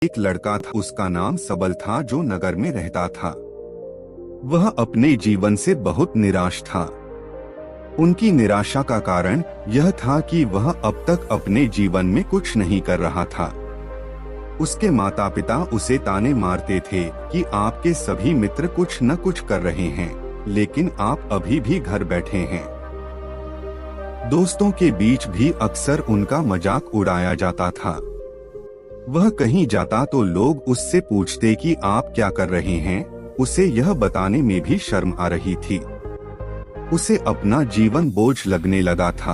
एक लड़का था, उसका नाम सबल था, जो नगर में रहता था। वह अपने जीवन से बहुत निराश था। उनकी निराशा का कारण यह था कि वह अब तक अपने जीवन में कुछ नहीं कर रहा था। उसके माता पिता उसे ताने मारते थे कि आपके सभी मित्र कुछ न कुछ कर रहे हैं, लेकिन आप अभी भी घर बैठे हैं। दोस्तों के बीच भी अक्सर उनका मजाक उड़ाया जाता था। वह कहीं जाता तो लोग उससे पूछते कि आप क्या कर रहे हैं। उसे यह बताने में भी शर्म आ रही थी। उसे अपना जीवन बोझ लगने लगा था।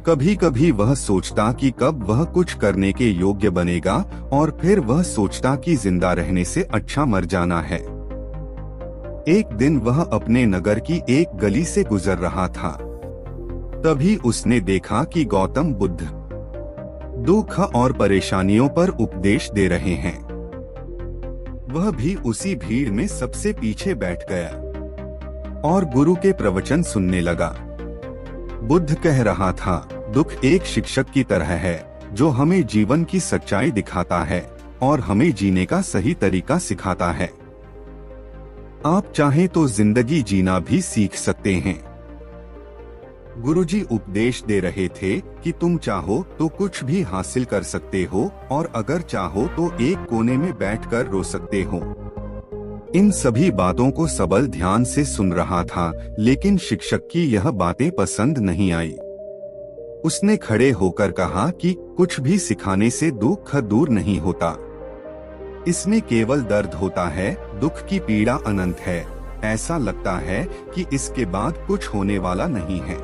कभी कभी वह सोचता कि कब वह कुछ करने के योग्य बनेगा, और फिर वह सोचता कि जिंदा रहने से अच्छा मर जाना है। एक दिन वह अपने नगर की एक गली से गुजर रहा था। तभी उसने देखा कि गौतम बुद्ध दुख और परेशानियों पर उपदेश दे रहे हैं। वह भी उसी भीड़ में सबसे पीछे बैठ गया और गुरु के प्रवचन सुनने लगा। बुद्ध कह रहा था, दुख एक शिक्षक की तरह है जो हमें जीवन की सच्चाई दिखाता है और हमें जीने का सही तरीका सिखाता है। आप चाहें तो जिंदगी जीना भी सीख सकते हैं। गुरुजी उपदेश दे रहे थे कि तुम चाहो तो कुछ भी हासिल कर सकते हो, और अगर चाहो तो एक कोने में बैठकर रो सकते हो। इन सभी बातों को सबल ध्यान से सुन रहा था, लेकिन शिक्षक की यह बातें पसंद नहीं आई। उसने खड़े होकर कहा कि कुछ भी सिखाने से दुख दूर नहीं होता। इसमें केवल दर्द होता है, दुख की पीड़ा अनंत है। ऐसा लगता है कि इसके बाद कुछ होने वाला नहीं है।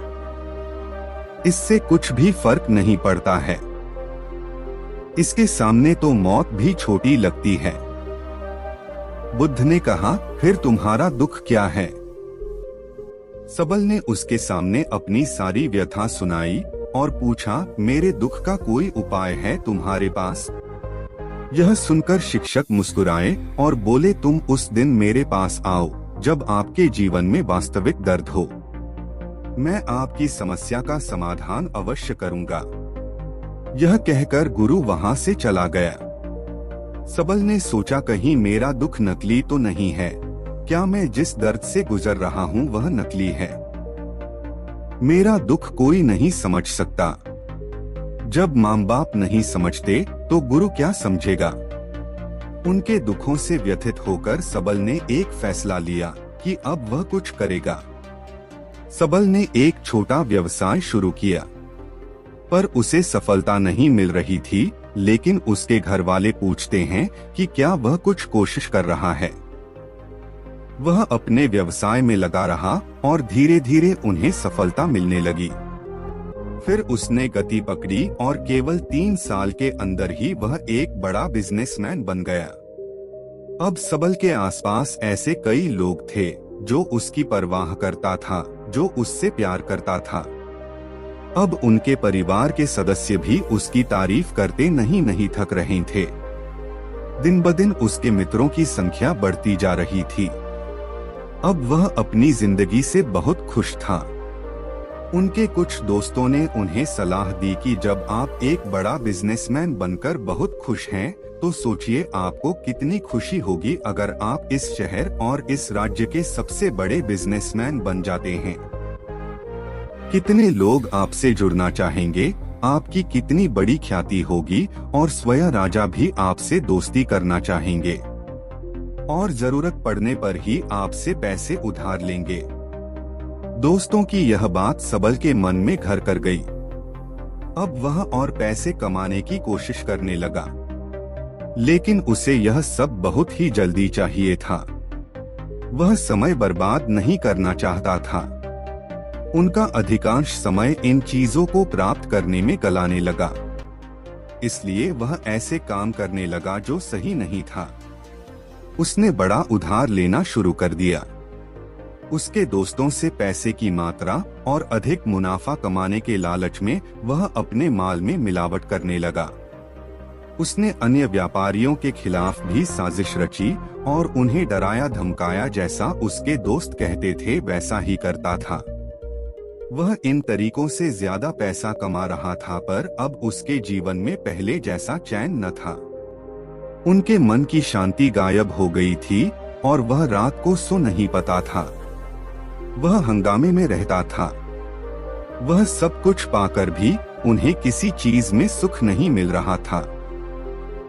इससे कुछ भी फर्क नहीं पड़ता है। इसके सामने तो मौत भी छोटी लगती है। बुद्ध ने कहा, फिर तुम्हारा दुख क्या है? सबल ने उसके सामने अपनी सारी व्यथा सुनाई और पूछा, मेरे दुख का कोई उपाय है तुम्हारे पास? यह सुनकर शिक्षक मुस्कुराए और बोले, तुम उस दिन मेरे पास आओ जब आपके जीवन में वास्तविक दर्द हो। मैं आपकी समस्या का समाधान अवश्य करूंगा। यह कहकर गुरु वहां से चला गया। सबल ने सोचा, कहीं मेरा दुख नकली तो नहीं है? क्या मैं जिस दर्द से गुजर रहा हूँ वह नकली है? मेरा दुख कोई नहीं समझ सकता। जब माँ बाप नहीं समझते तो गुरु क्या समझेगा? उनके दुखों से व्यथित होकर सबल ने एक फैसला लिया कि अब वह कुछ करेगा। सबल ने एक छोटा व्यवसाय शुरू किया, पर उसे सफलता नहीं मिल रही थी। लेकिन उसके घर वाले पूछते हैं कि क्या वह कुछ कोशिश कर रहा है। वह अपने व्यवसाय में लगा रहा और धीरे धीरे उन्हें सफलता मिलने लगी। फिर उसने गति पकड़ी और केवल 3 साल के अंदर ही वह एक बड़ा बिजनेसमैन बन गया। अब सबल के आसपास ऐसे कई लोग थे जो उसकी परवाह करता था, जो उससे प्यार करता था। अब उनके परिवार के सदस्य भी उसकी तारीफ करते नहीं थक रहे थे। दिन ब दिन उसके मित्रों की संख्या बढ़ती जा रही थी। अब वह अपनी जिंदगी से बहुत खुश था। उनके कुछ दोस्तों ने उन्हें सलाह दी कि जब आप एक बड़ा बिजनेसमैन बनकर बहुत खुश हैं, तो सोचिए आपको कितनी खुशी होगी अगर आप इस शहर और इस राज्य के सबसे बड़े बिजनेसमैन बन जाते हैं। कितने लोग आपसे जुड़ना चाहेंगे, आपकी कितनी बड़ी ख्याति होगी, और स्वयं राजा भी आपसे दोस्ती करना चाहेंगे और जरूरत पड़ने पर ही आपसे पैसे उधार लेंगे। दोस्तों की यह बात सबल के मन में घर कर गई। अब वह और पैसे कमाने की कोशिश करने लगा, लेकिन उसे यह सब बहुत ही जल्दी चाहिए था। वह समय बर्बाद नहीं करना चाहता था। उनका अधिकांश समय इन चीजों को प्राप्त करने में गलाने लगा। इसलिए वह ऐसे काम करने लगा जो सही नहीं था। उसने बड़ा उधार लेना शुरू कर दिया। उसके दोस्तों से पैसे की मात्रा और अधिक मुनाफा कमाने के लालच में वह अपने माल में मिलावट करने लगा। उसने अन्य व्यापारियों के खिलाफ भी साजिश रची और उन्हें डराया धमकाया, जैसा उसके दोस्त कहते थे वैसा ही करता था। वह इन तरीकों से ज्यादा पैसा कमा रहा था, पर अब उसके जीवन में पहले जैसा चैन न था। उनके मन की शांति गायब हो गई थी और वह रात को सो नहीं पाता था। वह हंगामे में रहता था। वह सब कुछ पाकर भी उन्हें किसी चीज में सुख नहीं मिल रहा था।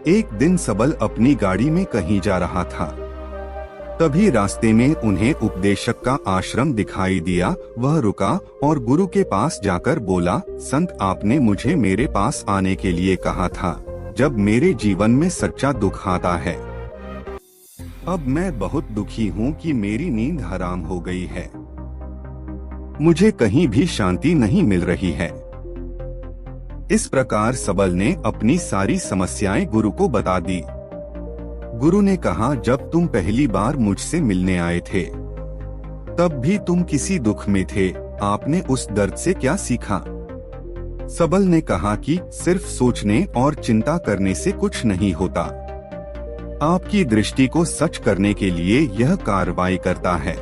एक दिन सबल अपनी गाड़ी में कहीं जा रहा था। तभी रास्ते में उन्हें उपदेशक का आश्रम दिखाई दिया। वह रुका और गुरु के पास जाकर बोला, संत, आपने मुझे मेरे पास आने के लिए कहा था जब मेरे जीवन में सच्चा दुख आता है। अब मैं बहुत दुखी हूँ कि मेरी नींद हराम हो गई है। मुझे कहीं भी शांति नहीं मिल रही है। इस प्रकार सबल ने अपनी सारी समस्याएं गुरु को बता दी। गुरु ने कहा, जब तुम पहली बार मुझसे मिलने आए थे तब भी तुम किसी दुख में थे। आपने उस दर्द से क्या सीखा? सबल ने कहा कि सिर्फ सोचने और चिंता करने से कुछ नहीं होता। आपकी दृष्टि को सच करने के लिए यह कार्रवाई करता है।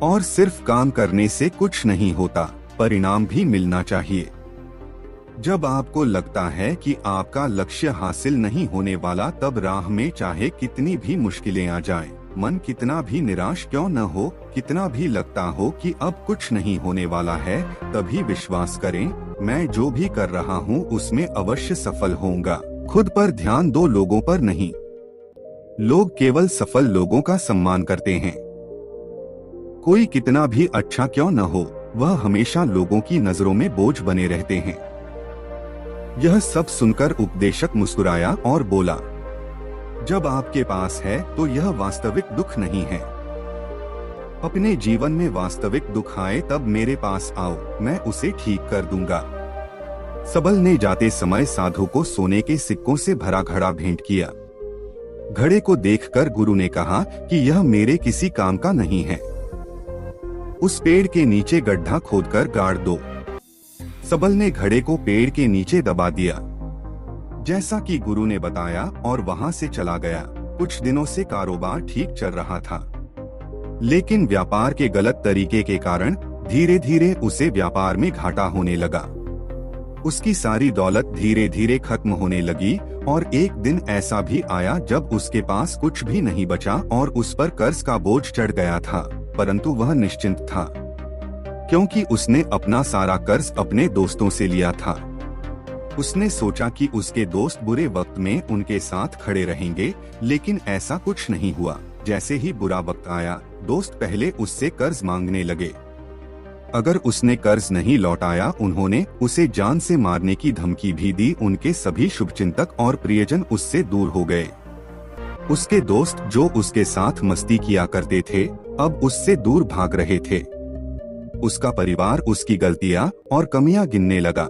और सिर्फ काम करने से कुछ नहीं होता, परिणाम भी मिलना चाहिए। जब आपको लगता है कि आपका लक्ष्य हासिल नहीं होने वाला, तब राह में चाहे कितनी भी मुश्किलें आ जाएं, मन कितना भी निराश क्यों न हो, कितना भी लगता हो कि अब कुछ नहीं होने वाला है, तभी विश्वास करें, मैं जो भी कर रहा हूँ उसमें अवश्य सफल होऊंगा। खुद पर ध्यान दो, लोगों पर नहीं। लोग केवल सफल लोगों का सम्मान करते हैं। कोई कितना भी अच्छा क्यों न हो, वह हमेशा लोगों की नजरों में बोझ बने रहते हैं। यह सब सुनकर उपदेशक मुस्कुराया और बोला, जब आपके पास है तो यह वास्तविक दुख नहीं है। अपने जीवन में वास्तविक दुख आए तब मेरे पास आओ, मैं उसे ठीक कर दूंगा। सबल ने जाते समय साधु को सोने के सिक्कों से भरा घड़ा भेंट किया। घड़े को देखकर गुरु ने कहा कि यह मेरे किसी काम का नहीं है। उस पेड़ के नीचे गड्ढा खोदकर गाड़ दो। सबल ने घड़े को पेड़ के नीचे दबा दिया, जैसा कि गुरु ने बताया, और वहां से चला गया। कुछ दिनों से कारोबार ठीक चल रहा था, लेकिन व्यापार के गलत तरीके के कारण धीरे धीरे उसे व्यापार में घाटा होने लगा। उसकी सारी दौलत धीरे धीरे खत्म होने लगी और एक दिन ऐसा भी आया जब उसके पास कुछ भी नहीं बचा और उस पर कर्ज का बोझ चढ़ गया था। परंतु वह निश्चिंत था, क्योंकि उसने अपना सारा कर्ज अपने दोस्तों से लिया था। उसने सोचा कि उसके दोस्त बुरे वक्त में उनके साथ खड़े रहेंगे, लेकिन ऐसा कुछ नहीं हुआ। जैसे ही बुरा वक्त आया, दोस्त पहले उससे कर्ज मांगने लगे। अगर उसने कर्ज नहीं लौटाया, उन्होंने उसे जान से मारने की धमकी भी दी। उनके सभी शुभचिंतक और प्रियजन उससे दूर हो गए। उसके दोस्त जो उसके साथ मस्ती किया करते थे, अब उससे दूर भाग रहे थे। उसका परिवार उसकी गलतियां और कमियां गिनने लगा।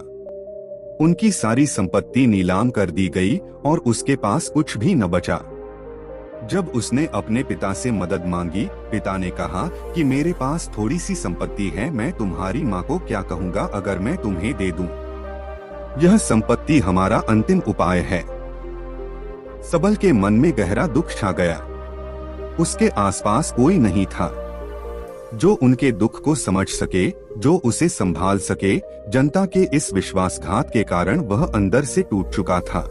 उनकी सारी संपत्ति नीलाम कर दी गई और उसके पास कुछ भी न बचा। जब उसने अपने पिता से मदद मांगी, पिता ने कहा कि मेरे पास थोड़ी सी संपत्ति है, मैं तुम्हारी माँ को क्या कहूँगा अगर मैं तुम्हें दे दूं? यह संपत्ति हमारा अंतिम उपाय है। सबल के मन में गहरा दुख छा गया। उसके आसपास कोई नहीं था जो उनके दुख को समझ सके, जो उसे संभाल सके। जनता के इस विश्वासघात के कारण वह अंदर से टूट चुका था।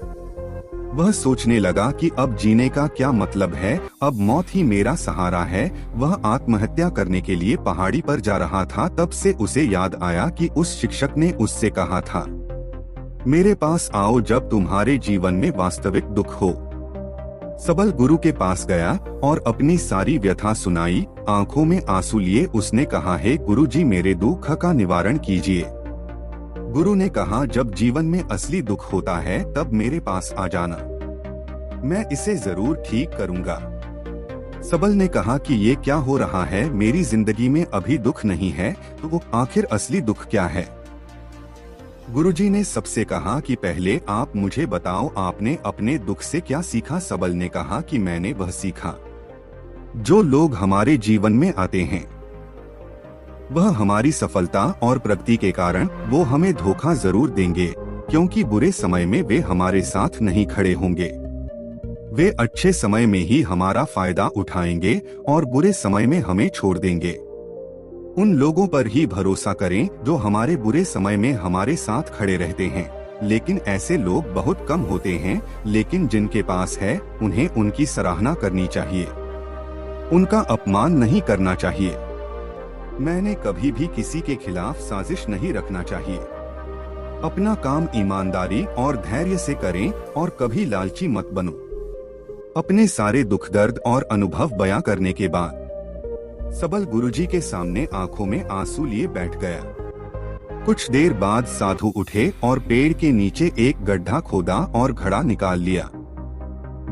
वह सोचने लगा कि अब जीने का क्या मतलब है, अब मौत ही मेरा सहारा है। वह आत्महत्या करने के लिए पहाड़ी पर जा रहा था, तब से उसे याद आया कि उस शिक्षक ने उससे कहा था, मेरे पास आओ जब तुम्हारे जीवन में वास्तविक दुख हो। सबल गुरु के पास गया और अपनी सारी व्यथा सुनाई। आंखों में आंसू लिए उसने कहा, हे गुरुजी, मेरे दुख का निवारण कीजिए। गुरु ने कहा, जब जीवन में असली दुख होता है तब मेरे पास आ जाना, मैं इसे जरूर ठीक करूंगा। सबल ने कहा कि ये क्या हो रहा है, मेरी जिंदगी में अभी दुख नहीं है, तो आखिर असली दुख क्या है? गुरुजी ने सबसे कहा कि पहले आप मुझे बताओ, आपने अपने दुख से क्या सीखा? सबल ने कहा कि मैंने वह सीखा जो लोग हमारे जीवन में आते हैं, वह हमारी सफलता और प्रगति के कारण वो हमें धोखा जरूर देंगे, क्योंकि बुरे समय में वे हमारे साथ नहीं खड़े होंगे। वे अच्छे समय में ही हमारा फायदा उठाएंगे और बुरे समय में हमें छोड़ देंगे। उन लोगों पर ही भरोसा करें जो हमारे बुरे समय में हमारे साथ खड़े रहते हैं। लेकिन ऐसे लोग बहुत कम होते हैं, लेकिन जिनके पास है उन्हें उनकी सराहना करनी चाहिए, उनका अपमान नहीं करना चाहिए। मैंने कभी भी किसी के खिलाफ साजिश नहीं रखना चाहिए। अपना काम ईमानदारी और धैर्य से करें और कभी लालची मत बनो। अपने सारे दुख दर्द और अनुभव बयां करने के बाद सबल गुरुजी के सामने आंखों में आंसू लिए बैठ गया। कुछ देर बाद साधु उठे और पेड़ के नीचे एक गड्ढा खोदा और घड़ा निकाल लिया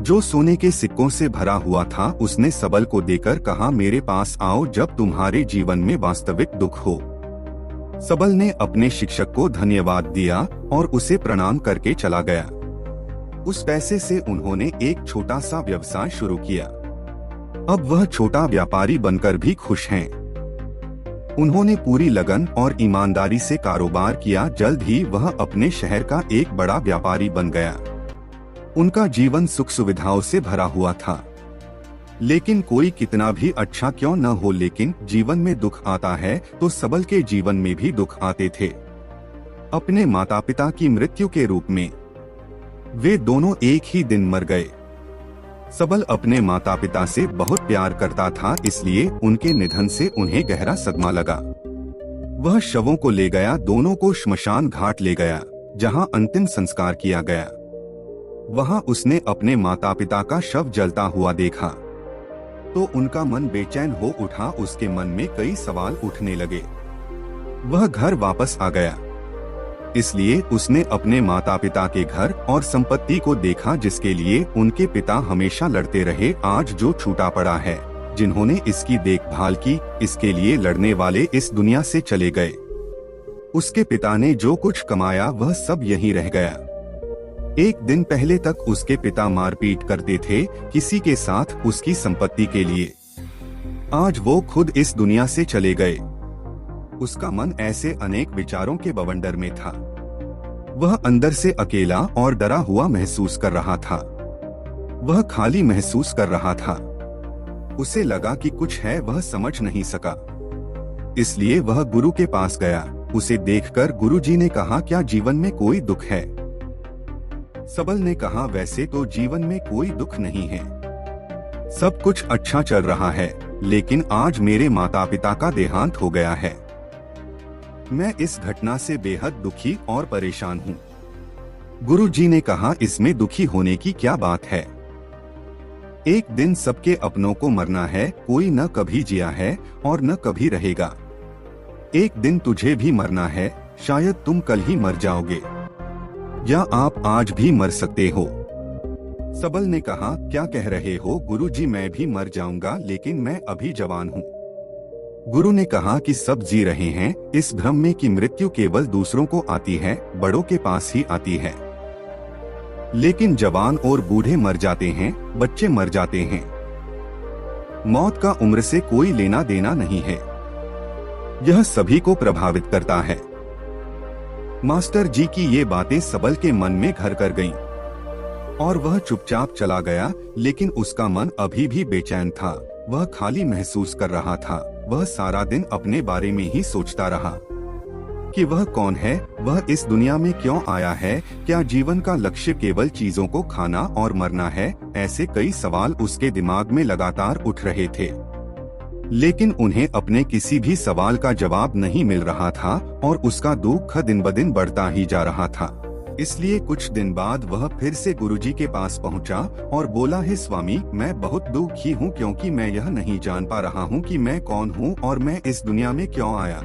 जो सोने के सिक्कों से भरा हुआ था। उसने सबल को देकर कहा, मेरे पास आओ जब तुम्हारे जीवन में वास्तविक दुख हो। सबल ने अपने शिक्षक को धन्यवाद दिया और उसे प्रणाम करके चला गया। उस पैसे से उन्होंने एक छोटा सा व्यवसाय शुरू किया। अब वह छोटा व्यापारी बनकर भी खुश हैं। उन्होंने पूरी लगन और ईमानदारी से कारोबार किया। जल्द ही वह अपने शहर का एक बड़ा व्यापारी बन गया। उनका जीवन सुख सुविधाओं से भरा हुआ था। लेकिन कोई कितना भी अच्छा क्यों न हो, लेकिन जीवन में दुख आता है तो सबल के जीवन में भी दुख आते थे। अपने माता पिता की मृत्यु के रूप में वे दोनों एक ही दिन मर गए। सबल अपने माता पिता से बहुत प्यार करता था, इसलिए उनके निधन से उन्हें गहरा सदमा लगा। वह शवों को ले गया, दोनों को श्मशान घाट ले गया जहां अंतिम संस्कार किया गया। वहां उसने अपने माता पिता का शव जलता हुआ देखा तो उनका मन बेचैन हो उठा। उसके मन में कई सवाल उठने लगे। वह घर वापस आ गया, इसलिए उसने अपने माता पिता के घर और संपत्ति को देखा जिसके लिए उनके पिता हमेशा लड़ते रहे। आज जो छूटा पड़ा है, जिन्होंने इसकी देखभाल की, इसके लिए लड़ने वाले इस दुनिया से चले गए। उसके पिता ने जो कुछ कमाया वह सब यहीं रह गया। एक दिन पहले तक उसके पिता मारपीट करते थे किसी के साथ उसकी संपत्ति के लिए। आज वो खुद इस दुनिया से चले गए। उसका मन ऐसे अनेक विचारों के बवंडर में था। वह अंदर से अकेला और डरा हुआ महसूस कर रहा था। वह खाली महसूस कर रहा था। उसे लगा कि कुछ है, वह समझ नहीं सका। इसलिए वह गुरु के पास गया। उसे देखकर गुरुजी ने कहा, क्या जीवन में कोई दुख है? सबल ने कहा, वैसे तो जीवन में कोई दुख नहीं है, सब कुछ अच्छा चल रहा है, लेकिन आज मेरे माता पिता का देहांत हो गया है। मैं इस घटना से बेहद दुखी और परेशान हूँ। गुरुजी ने कहा, इसमें दुखी होने की क्या बात है? एक दिन सबके अपनों को मरना है। कोई न कभी जिया है और न कभी रहेगा। एक दिन तुझे भी मरना है। शायद तुम कल ही मर जाओगे या आप आज भी मर सकते हो। सबल ने कहा, क्या कह रहे हो गुरुजी? मैं भी मर जाऊंगा, लेकिन मैं अभी जवान हूँ। गुरु ने कहा कि सब जी रहे हैं इस भ्रम में कि मृत्यु केवल दूसरों को आती है, बड़ों के पास ही आती है। लेकिन जवान और बूढ़े मर जाते हैं, बच्चे मर जाते हैं। मौत का उम्र से कोई लेना देना नहीं है। यह सभी को प्रभावित करता है। मास्टर जी की ये बातें सबल के मन में घर कर गईं और वह चुपचाप चला गया। लेकिन उसका मन अभी भी बेचैन था। वह खाली महसूस कर रहा था। वह सारा दिन अपने बारे में ही सोचता रहा कि वह कौन है, वह इस दुनिया में क्यों आया है, क्या जीवन का लक्ष्य केवल चीजों को खाना और मरना है? ऐसे कई सवाल उसके दिमाग में लगातार उठ रहे थे, लेकिन उन्हें अपने किसी भी सवाल का जवाब नहीं मिल रहा था और उसका दुख दिन ब दिन बढ़ता ही जा रहा था। इसलिए कुछ दिन बाद वह फिर से गुरुजी के पास पहुंचा और बोला, हे स्वामी, मैं बहुत दुखी हूँ क्योंकि मैं यह नहीं जान पा रहा हूँ कि मैं कौन हूँ और मैं इस दुनिया में क्यों आया।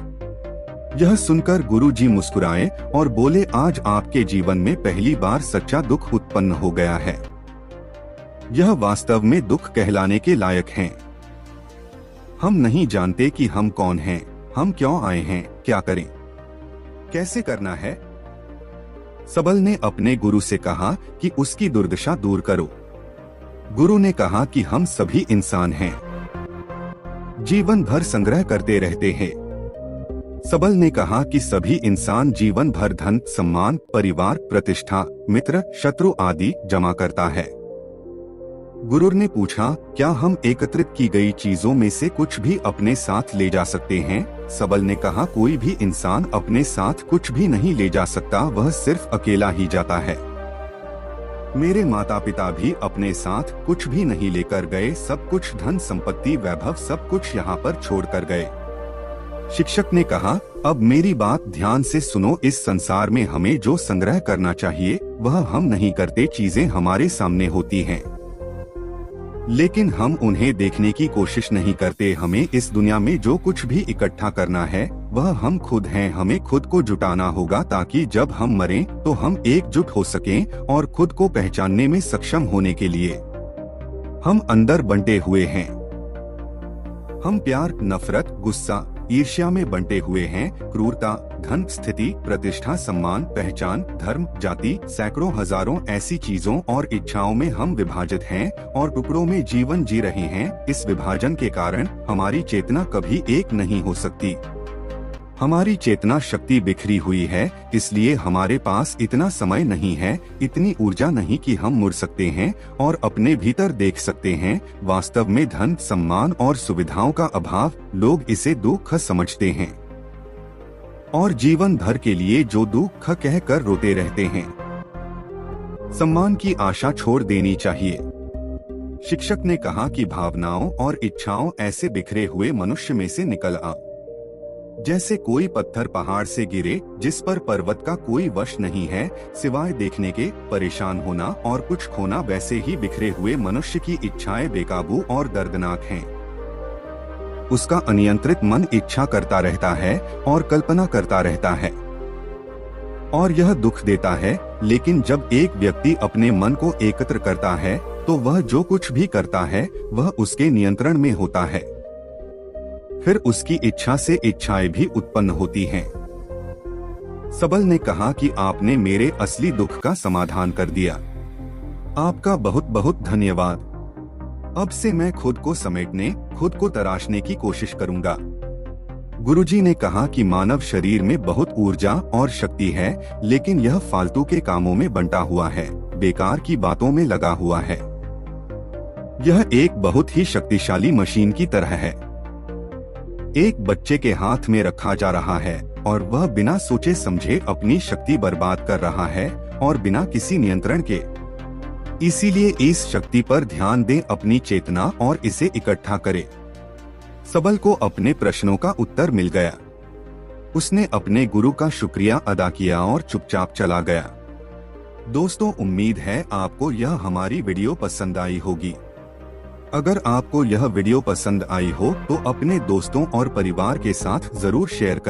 यह सुनकर गुरुजी मुस्कुराए और बोले, आज आपके जीवन में पहली बार सच्चा दुख उत्पन्न हो गया है। यह वास्तव में दुख कहलाने के लायक है। हम नहीं जानते कि हम कौन हैं, हम क्यों आए हैं, क्या करें, कैसे करना है। सबल ने अपने गुरु से कहा कि उसकी दुर्दशा दूर करो। गुरु ने कहा कि हम सभी इंसान हैं, जीवन भर संग्रह करते रहते हैं। सबल ने कहा कि सभी इंसान जीवन भर धन, सम्मान, परिवार, प्रतिष्ठा, मित्र, शत्रु आदि जमा करता है। गुरु ने पूछा, क्या हम एकत्रित की गई चीजों में से कुछ भी अपने साथ ले जा सकते हैं? सबल ने कहा, कोई भी इंसान अपने साथ कुछ भी नहीं ले जा सकता, वह सिर्फ अकेला ही जाता है। मेरे माता पिता भी अपने साथ कुछ भी नहीं लेकर गए, सब कुछ धन संपत्ति वैभव सब कुछ यहाँ पर छोड़ कर गए। शिक्षक ने कहा, अब मेरी बात ध्यान से सुनो, इस संसार में हमें जो संग्रह करना चाहिए वह हम नहीं करते, चीजें हमारे सामने होती हैं लेकिन हम उन्हें देखने की कोशिश नहीं करते। हमें इस दुनिया में जो कुछ भी इकट्ठा करना है वह हम खुद हैं, हमें खुद को जुटाना होगा ताकि जब हम मरें तो हम एकजुट हो सकें और खुद को पहचानने में सक्षम होने के लिए। हम अंदर बंटे हुए हैं, हम प्यार, नफरत, गुस्सा, ईर्ष्या में बंटे हुए हैं। क्रूरता, धन, स्थिति, प्रतिष्ठा, सम्मान, पहचान, धर्म, जाति, सैकड़ों हजारों ऐसी चीजों और इच्छाओं में हम विभाजित हैं और टुकड़ों में जीवन जी रहे हैं। इस विभाजन के कारण हमारी चेतना कभी एक नहीं हो सकती। हमारी चेतना शक्ति बिखरी हुई है, इसलिए हमारे पास इतना समय नहीं है, इतनी ऊर्जा नहीं कि हम मुड़ सकते हैं और अपने भीतर देख सकते हैं। वास्तव में धन, सम्मान और सुविधाओं का अभाव, लोग इसे दुख समझते हैं और जीवन भर के लिए जो दुख कहकर रोते रहते हैं। सम्मान की आशा छोड़ देनी चाहिए। शिक्षक ने कहा कि भावनाओं और इच्छाओं ऐसे बिखरे हुए मनुष्य में से निकल आ, जैसे कोई पत्थर पहाड़ से गिरे जिस पर पर्वत का कोई वश नहीं है सिवाय देखने के। परेशान होना और कुछ खोना, वैसे ही बिखरे हुए मनुष्य की इच्छाएं बेकाबू और दर्दनाक हैं। उसका अनियंत्रित मन इच्छा करता रहता है और कल्पना करता रहता है और यह दुख देता है। लेकिन जब एक व्यक्ति अपने मन को एकत्र करता है तो वह जो कुछ भी करता है वह उसके नियंत्रण में होता है। फिर उसकी इच्छा से इच्छाएं भी उत्पन्न होती हैं। सबल ने कहा कि आपने मेरे असली दुख का समाधान कर दिया। आपका बहुत बहुत धन्यवाद। अब से मैं खुद को समेटने, खुद को तराशने की कोशिश करूंगा। गुरुजी ने कहा कि मानव शरीर में बहुत ऊर्जा और शक्ति है, लेकिन यह फालतू के कामों में बंटा हुआ है, बेकार की बातों में लगा हुआ है। यह एक बहुत ही शक्तिशाली मशीन की तरह है। एक बच्चे के हाथ में रखा जा रहा है और वह बिना सोचे समझे अपनी शक्ति बर्बाद कर रहा है और बिना किसी नियंत्रण के। इसीलिए इस शक्ति पर ध्यान दें, अपनी चेतना, और इसे इकट्ठा करें। सबल को अपने प्रश्नों का उत्तर मिल गया। उसने अपने गुरु का शुक्रिया अदा किया और चुपचाप चला गया। दोस्तों, उम्मीद है आपको यह हमारी वीडियो पसंद आई होगी। अगर आपको यह वीडियो पसंद आई हो तो अपने दोस्तों और परिवार के साथ जरूर शेयर करें।